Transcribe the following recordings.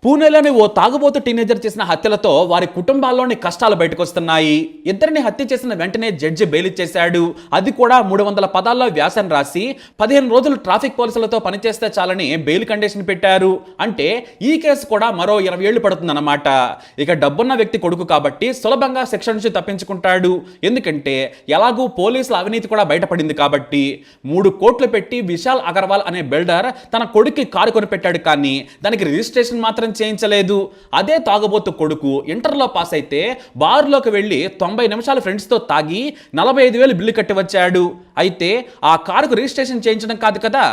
పూణేలోని ఓ తాగుబోతు టీనేజర్ చేసిన హత్యలతో వారి కుటుంబాల్లోని కష్టాలు బయటకొస్తున్నాయి. ఇద్దరిని హత్య చేసిన వెంటనే జడ్జి బెయిల్ ఇచ్చేశాడు. అది కూడా 300 పదాల్లో వ్యాసం రాసి 15 రోజులు ట్రాఫిక్ పోలీసులతో పనిచేస్తే చాలని బెయిల్ కండిషన్ పెట్టారు. అంటే ఈ కేసు కూడా మరో 20 ఏళ్లు పడుతుందన్నమాట. ఇక డబ్బున్న వ్యక్తి కొడుకు కాబట్టి సులభంగా శిక్ష నుంచి తప్పించుకుంటాడు. ఎందుకంటే ఎలాగూ పోలీసుల అవినీతి కూడా బయటపడింది కాబట్టి. 3 కోట్లు పెట్టి విశాల్ అగర్వాల్ అనే బిల్డర్ తన కొడుక్కి కారు కొనిపెట్టాడు, కానీ దానికి రిజిస్ట్రేషన్ మాత్రం చేయించలేదు. అదే తాగుబోతు కొడుకు ఇంటర్లో పాస్ అయితే బార్లోకి వెళ్ళి 90 నిమిషాలు ఫ్రెండ్స్తో తాగి 45,000 బిల్లు కట్టి వచ్చాడు. అయితే ఆ కారుకు రిజిస్ట్రేషన్ చేయించడం కాదు కదా,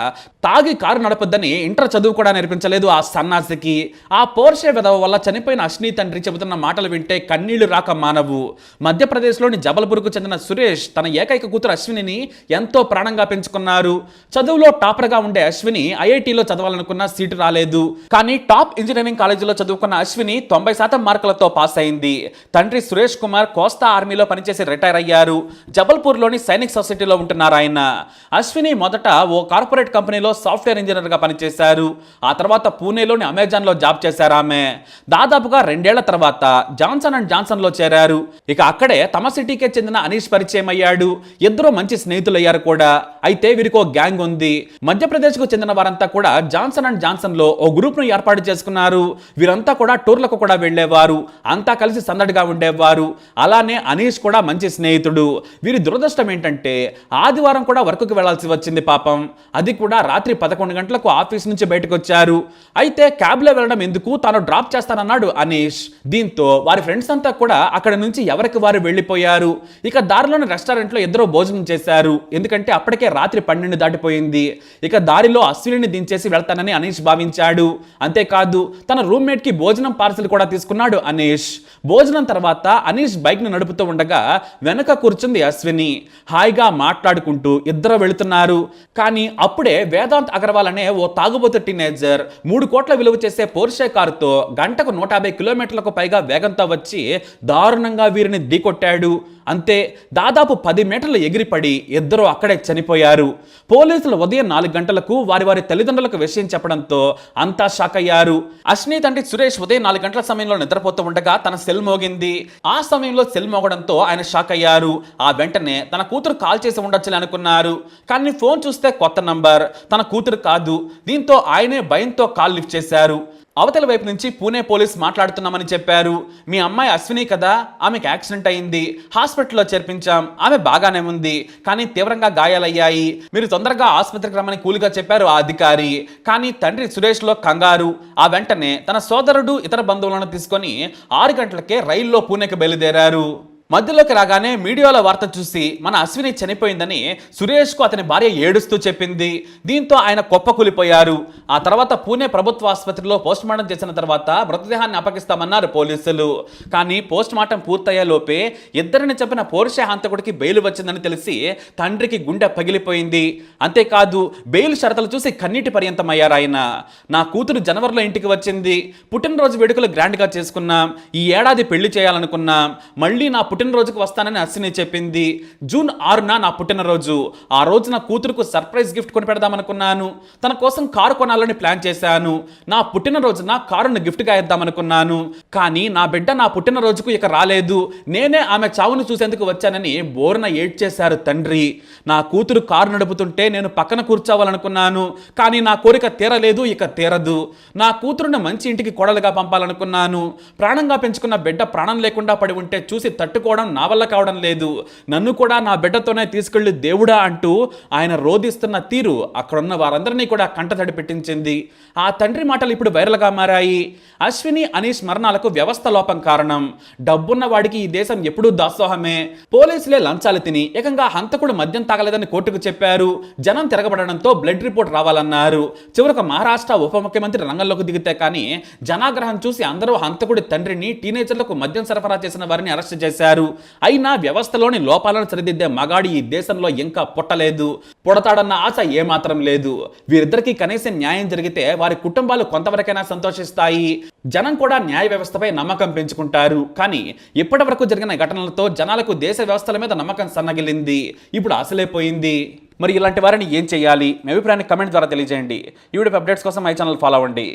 తాగి కారు నడపొద్దని ఇంటర్ చదువు కూడా నేర్పించలేదు ఆ సన్నాసికి. ఆ పోర్షే విధవ వల్ల చనిపోయిన అశ్విని తండ్రి చెబుతున్న మాటలు వింటే కన్నీళ్లు రాక మానవు. మధ్యప్రదేశ్లోని జబల్పూర్కు చెందిన సురేష్ తన ఏకైక కూతురు అశ్వినిని ఎంతో ప్రాణంగా పెంచుకున్నారు. చదువులో టాపర్గా ఉండే అశ్విని ఐఐటీలో చదవాలనుకున్న సీటు రాలేదు. కానీ టాప్ ఇంజనీరింగ్ కాలేజీలో చదువుకున్న అశ్విని 90% మార్కులతో పాస్ అయింది. తండ్రి సురేష్ కుమార్ కోస్తా ఆర్మీలో పనిచేసి రిటైర్ అయ్యారు. జబల్పూర్లోని సైనిక్ సొసైటీలో ఉంటున్నారు ఆయన. అశ్విని మొదట ఓ కార్పొరేట్ కంపెనీలో సాఫ్ట్వేర్ ఇంజనీర్గా పనిచేశారు. ఆ తర్వాత పూణేలోని అమెజాన్లో జాబ్ చేశారు ఆమె. దాదాపుగా 2 ఏళ్ల తర్వాత జాన్సన్ అండ్ జాన్సన్లో చేరారు. ఇక అక్కడే తమ సిటీకే చెందిన అనీష్ పరిచయం అయ్యాడు. ఇద్దరు మంచి స్నేహితులయ్యారు కూడా. అయితే వీరికి ఓ గ్యాంగ్ ఉంది. మధ్యప్రదేశ్కు చెందిన వారంతా కూడా జాన్సన్ అండ్ జాన్సన్లో ఓ గ్రూప్ను ఏర్పాటు చేసుకున్నారు. వీరంతా కూడా టూర్లకు కూడా వెళ్లేవారు. అంతా కలిసి సందడిగా ఉండేవారు. అలానే అనీష్ కూడా మంచి స్నేహితుడు. వీరి దురదృష్టం ఏంటంటే ఆదివారం కూడా వర్క్కి వెళ్లాల్సి వచ్చింది పాపం. అది కూడా రాత్రి 11 గంటలకు ఆఫీస్ నుంచి బయటకు వచ్చారు. అయితే క్యాబ్లో వెళ్ళడం ఎందుకు, తాను డ్రాప్ చేస్తానన్నాడు అనీష్. దీంతో వారి ఫ్రెండ్స్ అంతా కూడా అక్కడి నుంచి ఎవరికి వారు వెళ్లిపోయారు. ఇక దారిలోని రెస్టారెంట్లో ఇద్దరు భోజనం చేశారు. ఎందుకంటే అప్పటికే రాత్రి 12 దాటిపోయింది. ఇక దారిలో అశ్విని దించేసి వెళ్తానని అనీష్ భావించాడు. అంతేకాదు తన రూమ్మేట్ కి భోజనం పార్సిల్ కూడా తీసుకున్నాడు అనీష్. భోజనం తర్వాత అనీష్ బైక్ ని నడుపుతూ ఉండగా వెనక కూర్చుంది అశ్విని. హాయిగా మాట్లాడుకుంటూ ఇద్దరు వెళుతున్నారు. కానీ అప్పుడే వేదాంత్ అగర్వాల్ అనే ఓ తాగుబోతు టీనేజర్ 3 కోట్ల విలువ చేసే పోర్షే కారుతో గంటకు 150 కిలోమీటర్లకు పైగా వేగంతో వచ్చి దారుణంగా వీరిని ఢీకొట్టాడు. అంతే, దాదాపు 10 మీటర్లు ఎగిరిపడి ఇద్దరు అక్కడే చనిపోయారు. పోలీసులు ఉదయం 4 గంటలకు వారి తల్లిదండ్రులకు విషయం చెప్పడంతో అంతా షాక్ అయ్యారు. అశ్విని తండ్రి సురేష్ ఉదయం 4 గంటల సమయంలో నిద్రపోతూ ఉండగా తన సెల్ మోగింది. ఆ సమయంలో సెల్ మోగడంతో ఆయన షాక్ అయ్యారు. ఆ వెంటనే తన కూతురు కాల్ చేసి ఉండొచ్చులే అనుకున్నారు. కానీ ఫోన్ చూస్తే కొత్త నంబర్, తన కూతురు కాదు. దీంతో ఆయనే భయంతో కాల్ లిఫ్ట్ చేశారు. అవతల వైపు నుంచి పూణే పోలీస్ మాట్లాడుతున్నామని చెప్పారు. మీ అమ్మాయి అశ్విని కదా, ఆమెకు యాక్సిడెంట్ అయింది, హాస్పిటల్లో చేర్పించాం, ఆమె బాగానే ఉంది, కానీ తీవ్రంగా గాయాలయ్యాయి, మీరు తొందరగా ఆసుపత్రికి రమ్మని కూలిగా చెప్పారు ఆ అధికారి. కానీ తండ్రి సురేష్లో కంగారు. ఆ వెంటనే తన సోదరుడు ఇతర బంధువులను తీసుకొని 6 గంటలకే రైల్లో పూణేకి బయలుదేరారు. మధ్యలోకి రాగానే మీడియాలో వార్త చూసి మన అశ్విని చనిపోయిందని సురేష్కు అతని భార్య ఏడుస్తూ చెప్పింది. దీంతో ఆయన కుప్పకూలిపోయారు. ఆ తర్వాత పూణే ప్రభుత్వ ఆసుపత్రిలో పోస్ట్మార్టం చేసిన తర్వాత మృతదేహాన్ని అప్పగిస్తామన్నారు పోలీసులు. కానీ పోస్ట్మార్టం పూర్తయ్యే లోపే ఇద్దరిని చెప్పిన పోర్షే హంతకుడికి బెయిల్ వచ్చిందని తెలిసి తండ్రికి గుండె పగిలిపోయింది. అంతేకాదు బెయిల్ షరతులు చూసి కన్నీటి పర్యంతమయ్యారు ఆయన. నా కూతురు జనవరిలో ఇంటికి వచ్చింది, పుట్టినరోజు వేడుకలు గ్రాండ్గా చేసుకున్నాం, ఈ ఏడాది పెళ్లి చేయాలనుకున్నాం, మళ్ళీ నా పుట్టినరోజుకు వస్తానని అశ్విని చెప్పింది. జూన్ 6న నా పుట్టినరోజు. ఆ రోజు నా కూతురుకు సర్ప్రైజ్ గిఫ్ట్ కొని పెడదామనుకున్నాను. తన కోసం కారు కొనాలని ప్లాన్ చేశాను. నా పుట్టినరోజున కారును గిఫ్ట్గా ఇద్దామనుకున్నాను. కానీ నా బిడ్డ నా పుట్టినరోజుకు ఇక రాలేదు. నేనే ఆమె చావును చూసేందుకు వచ్చానని బోరున ఏడ్చేశారు తండ్రి. నా కూతురు కారు నడుపుతుంటే నేను పక్కన కూర్చోవాలనుకున్నాను. కానీ నా కోరిక తీరలేదు, ఇక తీరదు. నా కూతురుని మంచి ఇంటికి కోడలుగా పంపాలనుకున్నాను. ప్రాణంగా పెంచుకున్న బిడ్డ ప్రాణం లేకుండా పడి ఉంటే చూసి తట్టుకోవడం నా వల్ల కావడం లేదు. నన్ను కూడా నా బిడ్డతోనే తీసుకెళ్లి దేవుడా అంటూ ఆయన రోధిస్తున్న తీరు అక్కడున్న వారందరినీ కూడా కంటతడి పెట్టించింది. ఆ తండ్రి మాటలు ఇప్పుడు వైరల్గా మారాయి. అశ్విని అనీష్ మరణాలకు వ్యవస్థ లోపం కారణం. డబ్బున్న వాడికి ఈ దేశం ఎప్పుడూ దాసోహమే. పోలీసులే లంచాలు తిని ఏకంగా హంతకుడు మద్యం తాగలేదని కోర్టుకు చెప్పారు. జనం తిరగబడడంతో బ్లడ్ రిపోర్ట్ రావాలన్నారు. చివరకు మహారాష్ట్ర ఉప ముఖ్యమంత్రి రంగంలోకి దిగితే కానీ జనాగ్రహం చూసి అందరూ హంతకుడి తండ్రిని, టీనేజర్లకు మద్యం సరఫరా చేసిన వారిని అరెస్ట్ చేశారు. అయినా వ్యవస్థలోని లోపాలను సరిదిద్దే మగాడి ఈ దేశంలో ఇంకా పుట్టలేదు. పుడతాడన్న ఆశ ఏమాత్రం లేదు. వీరిద్దరికీ కనీసం న్యాయం జరిగితే వారి కుటుంబాలు కొంతవరకైనా సంతోషిస్తాయి. జనం కూడా న్యాయ వ్యవస్థపై నమ్మకం పెంచుకుంటారు. కానీ ఇప్పటి వరకు జరిగిన ఘటనలతో జనాలకు దేశ వ్యవస్థల మీద నమ్మకం సన్నగిలింది. ఇప్పుడు ఆశలైపోయింది. మరి ఇలాంటి వారిని ఏం చేయాలి? మీ అభిప్రాయాన్ని కమెంట్ ద్వారా తెలియజేయండి. ఈ వీడియో అప్డేట్స్ కోసం మై ఛానల్ ఫాలో అవ్వండి.